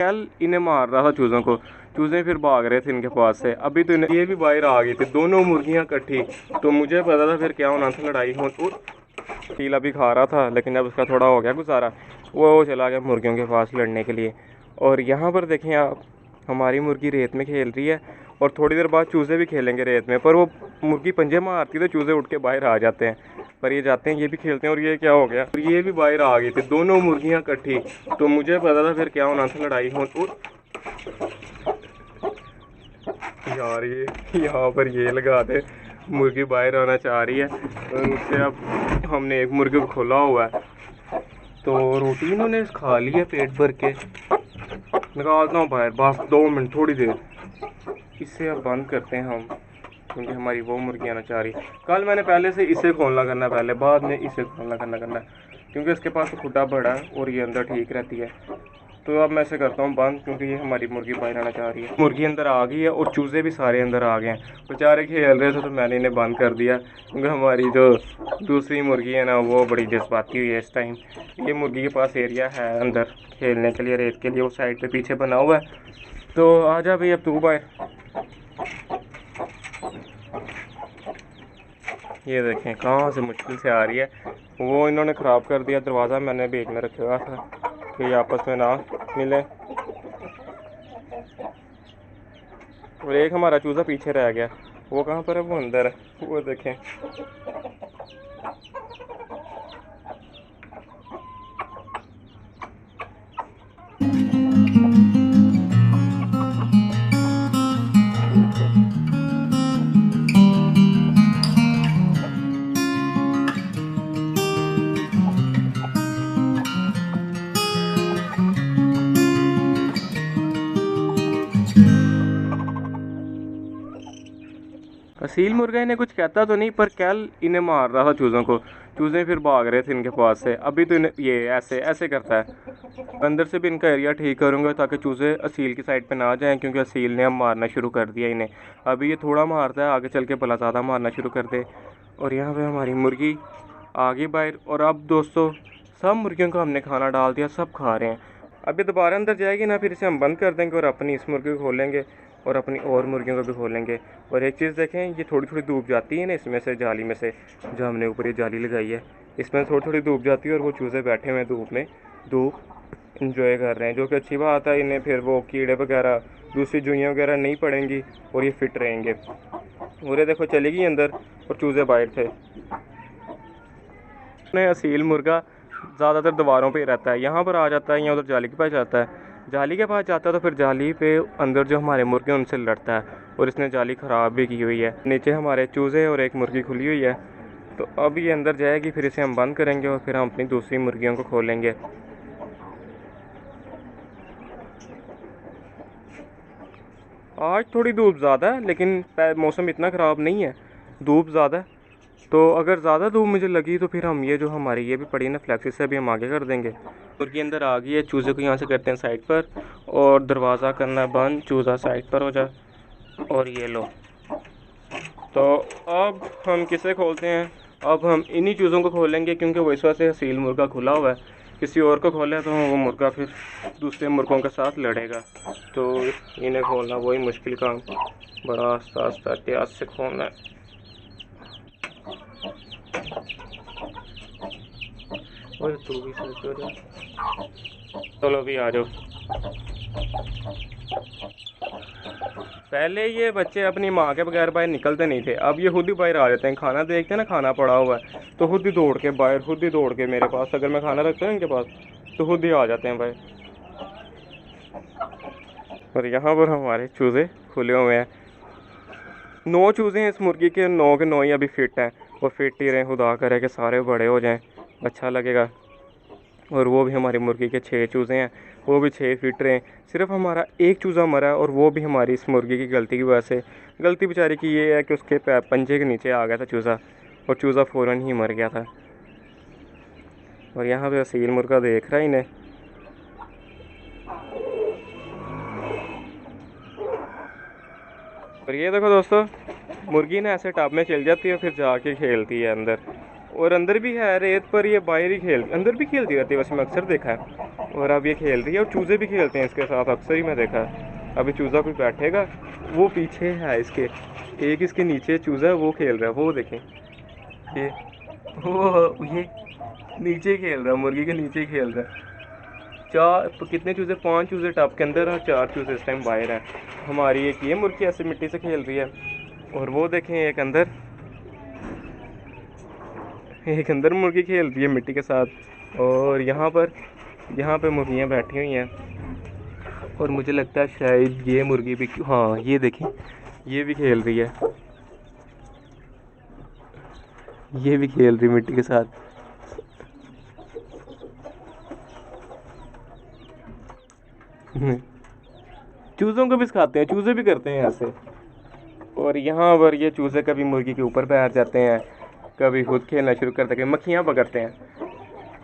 कल इन्हें मार रहा था चूज़ों को, चूज़े फिर भाग रहे थे इनके पास से। अभी तो ये भी बाहर आ गई थी, दोनों मुर्गियां इकट्ठी। तो मुझे पता था फिर क्या होना था, लड़ाई हो। कीला भी खा रहा था, लेकिन जब उसका थोड़ा हो गया गुजारा, वो चला गया मुर्गियों के पास लड़ने के लिए। और यहाँ पर देखें आप, हमारी मुर्गी रेत में खेल रही है और थोड़ी देर बाद चूज़े भी खेलेंगे रेत में। पर वो मुर्गी पंजे मारती तो चूज़े उठ के बाहर आ जाते हैं, पर ये जाते हैं, ये भी खेलते हैं। और ये क्या हो गया, ये भी बाहर आ गई थी, दोनों मुर्गियां इकट्ठी। तो मुझे पता था फिर क्या होना था, लड़ाई हो। यार ये यहाँ पर ये लगा दे, मुर्गी बाहर आना चाह रही है, और उससे अब हमने एक मुर्गी को खोला हुआ है। तो रोटी इन्होंने खा ली है पेट भर के। निकालता हूँ बाहर, बस 2 मिनट, थोड़ी देर। इसे अब बंद करते हैं हम, क्योंकि हमारी वो मुर्गी आना चाह रही। कल मैंने पहले से इसे खोलना करना, पहले बाद में इसे खोलना करना, क्योंकि इसके पास तो खुदा बड़ा है और ये अंदर ठीक रहती है। तो अब मैं इसे करता हूँ बंद, क्योंकि ये हमारी मुर्गी बाहर आना चाह रही है। मुर्गी अंदर आ गई है और चूज़े भी सारे अंदर आ गए हैं। बेचारे खेल रहे थे तो मैंने इन्हें बंद कर दिया, क्योंकि हमारी जो दूसरी मुर्गी है ना, वो बड़ी जज्बाती हुई है इस टाइम। ये मुर्गी के पास एरिया है अंदर खेलने के लिए, रेत के लिए, वो साइड पे पीछे बना हुआ है। तो आ जा भाई, अब तू बाहर। ये देखें कहाँ से मुश्किल से आ रही है। वो इन्होंने ख़राब कर दिया दरवाज़ा, मैंने बीच में रखा हुआ था कि ये आपस में ना मिले। और एक हमारा चूज़ा पीछे रह गया, वो कहाँ पर है, वो अंदर है, वो देखें। असील मुर्गा इन्हें कुछ कहता तो नहीं, पर कल इन्हें मार रहा था चूज़ों को। चूज़े फिर भाग रहे थे इनके पास से। अभी तो इन्हें ये ऐसे ऐसे करता है। अंदर से भी इनका एरिया ठीक करूँगा, ताकि चूज़े असील की साइड पे ना जाएं, क्योंकि असील ने अब मारना शुरू कर दिया इन्हें। अभी ये थोड़ा मारता है, आगे चल के भला ज़्यादा मारना शुरू कर दे। और यहाँ पर हमारी मुर्गी आ गई बाहर। और अब दोस्तों, सब मुर्गियों को हमने खाना डाल दिया, सब खा रहे हैं। अभी दोबारा अंदर जाएगी ना, फिर इसे हम बंद कर देंगे और अपनी इस मुर्गी को खोलेंगे और अपनी और मुर्गियों को भी खोलेंगे। और एक चीज़ देखें, ये थोड़ी थोड़ी धूप जाती है ना इसमें से, जाली में से, जो हमने ऊपर ये जाली लगाई है, इसमें थोड़ी थोड़ी धूप जाती है और वो चूज़े बैठे हुए हैं धूप में, धूप इंजॉय कर रहे हैं, जो कि अच्छी बात है। इन्हें फिर वो कीड़े वगैरह, दूसरी जुइयाँ वगैरह नहीं पड़ेंगी और ये फिट रहेंगे। और ये देखो चली गई अंदर और चूज़े बाहर थे। असील मुर्गा ज़्यादातर दीवारों पे ही रहता है, यहाँ पर आ जाता है या उधर जाली के पास जाता है। जाली के पास जाता है तो फिर जाली पे अंदर जो हमारे मुर्गे उनसे लड़ता है, और इसने जाली ख़राब भी की हुई है। नीचे हमारे चूज़े और एक मुर्गी खुली हुई है। तो अब ये अंदर जाएगी, फिर इसे हम बंद करेंगे और फिर हम अपनी दूसरी मुर्गियों को खोलेंगे। आज थोड़ी धूप ज़्यादा है, लेकिन मौसम इतना ख़राब नहीं है, धूप ज़्यादा है। तो अगर ज़्यादा धूप मुझे लगी तो फिर हम ये जो हमारी ये भी पड़ी ना फ्लैक्स, इससे भी हम आगे कर देंगे। मुर्गी अंदर आ गई है, चूज़े को यहाँ से करते हैं साइड पर और दरवाज़ा करना है बंद, चूज़ा साइड पर हो जाए। और ये लो, तो अब हम किसे खोलते हैं, अब हम इन्हीं चूज़ों को खोलेंगे, क्योंकि वो इस वजह से असील मुर्गा खुला हुआ है। किसी और को खोले तो वो मुर्गा फिर दूसरे मुर्गों के साथ लड़ेगा। तो इन्हें खोलना वही मुश्किल काम, बड़ा आस्ता आस्ता एहतियात से खोलना है। और तू भी सच हो जा, चलो भी आ जाओ। पहले ये बच्चे अपनी माँ के बगैर बाहर निकलते नहीं थे, अब ये खुद ही बाहर आ जाते हैं। खाना देखते हैं ना, खाना पड़ा हुआ है तो खुद ही दौड़ के बाहर, खुद ही दौड़ के मेरे पास, अगर मैं खाना रखता हूँ इनके पास तो खुद ही आ जाते हैं बाहर। और यहाँ पर हमारे चूज़े खुले हुए हैं, 9 चूज़े हैं इस मुर्गी के, 9 के 9 ही अभी फिट हैं। और फिट ही रहें, खुदा करे कि सारे बड़े हो जाएं, अच्छा लगेगा। और वो भी हमारी मुर्गी के 6 चूज़े हैं, वो भी 6 फिट रहे। सिर्फ हमारा एक चूज़ा मरा है, और वो भी हमारी इस मुर्गी की गलती की वजह से। गलती बेचारी की ये है कि उसके पंजे के नीचे आ गया था चूज़ा, और चूज़ा फ़ौरन ही मर गया था। और यहाँ पे असील मुर्गा देख रहा है इन्हें। और ये देखो दोस्तों, मुर्गी ना ऐसे टब में चल जाती है, फिर जाके खेलती है अंदर। और अंदर भी है रेत पर, ये बाहर ही अंदर भी खेलती रहती है, वैसे मैं अक्सर देखा है। और अब ये खेल रही है, और चूज़े भी खेलते हैं इसके साथ, अक्सर ही मैं देखा है। अभी चूज़ा कोई बैठेगा, वो पीछे है इसके, एक इसके नीचे चूज़ा है, वो खेल रहा है, वो देखें ये, वो ये नीचे खेल रहा है, मुर्गी के नीचे खेल रहा है। चार कितने चूज़े, 5 चूज़े टब के अंदर और 4 चूज़े इस टाइम बाहर हैं। हमारी एक ये मुर्गी ऐसे मिट्टी से खेल रही है, और वो देखें एक अंदर मुर्गी खेल रही है मिट्टी के साथ। और यहाँ पे मुर्गियाँ बैठी हुई हैं, और मुझे लगता है शायद ये मुर्गी भी, हाँ ये देखें, ये भी खेल रही है, ये भी खेल रही मिट्टी के साथ। चूज़ों को भी सिखाते हैं, चूज़े भी करते हैं ऐसे। और यहाँ पर ये चूज़े कभी मुर्गी के ऊपर बैठ जाते हैं, कभी खुद खेलना शुरू करते हैं, मक्खियाँ पकड़ते हैं।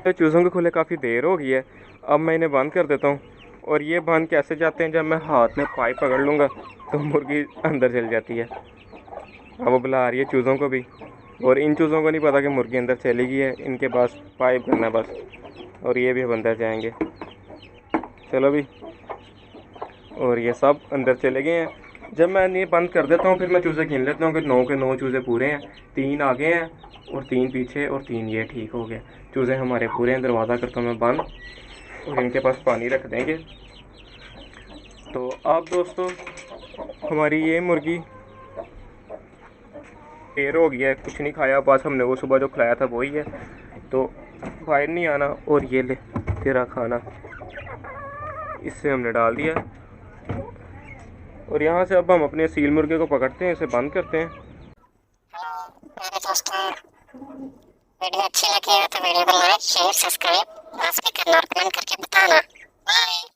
तो चूज़ों को खुले काफ़ी देर हो गई है, अब मैं इन्हें बंद कर देता हूँ। और ये बंद कैसे जाते हैं, जब मैं हाथ में पाइप पकड़ लूँगा तो मुर्गी अंदर चल जाती है। अब वो बुला रही है चूज़ों को भी, और इन चूज़ों को नहीं पता कि मुर्गी अंदर चली गई है, इनके पास पाइप करना बस, और ये भी अब अंदर जाएंगे। चलो भी, और ये सब अंदर चले गए हैं। जब मैं ये बंद कर देता हूँ, फिर मैं चूज़े गिन लेता हूँ कि 9 के 9 चूज़े पूरे हैं, 3 आगे हैं और 3 पीछे और 3 ये, ठीक हो गया। चूज़े हमारे पूरे हैं। दरवाज़ा करता हूँ मैं बंद, और इनके पास पानी रख देंगे। तो अब दोस्तों, हमारी ये मुर्गी देर हो गया है, कुछ नहीं खाया, बस हमने वो सुबह जो खिलाया था वही है, तो बाहर नहीं आना। और ये ले तेरा खाना, इससे हमने डाल दिया। और यहाँ से अब हम अपने सील मुर्गे को पकड़ते हैं, इसे बंद करते हैं। मेरे दोस्तों, वीडियो अच्छी लगी है तो वीडियो को लाइक शेयर सब्सक्राइब भी करना और कमेंट करके बताना। बाय।